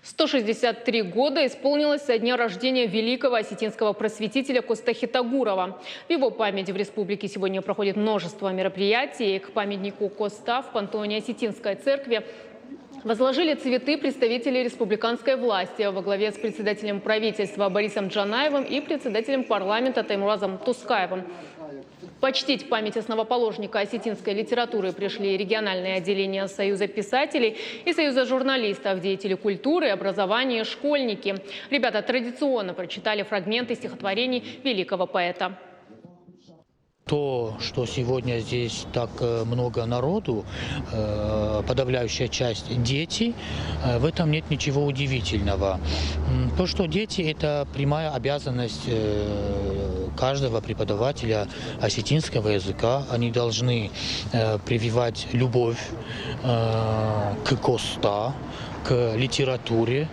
163 года исполнилось со дня рождения великого осетинского просветителя Коста Хитагурова. В его память в республике сегодня проходит множество мероприятий. К памятнику Коста в Пантоне-Осетинской церкви возложили цветы представители республиканской власти во главе с председателем правительства Борисом Джанаевым и председателем парламента Таймуразом Тускаевым. Почтить память основоположника осетинской литературы пришли региональные отделения Союза писателей и Союза журналистов, деятели культуры, образования, школьники. Ребята традиционно прочитали фрагменты стихотворений великого поэта. То, что сегодня здесь так много народу, подавляющая часть дети, в этом нет ничего удивительного. То, что дети – это прямая обязанность каждого преподавателя осетинского языка. Они должны прививать любовь к Коста, к литературе.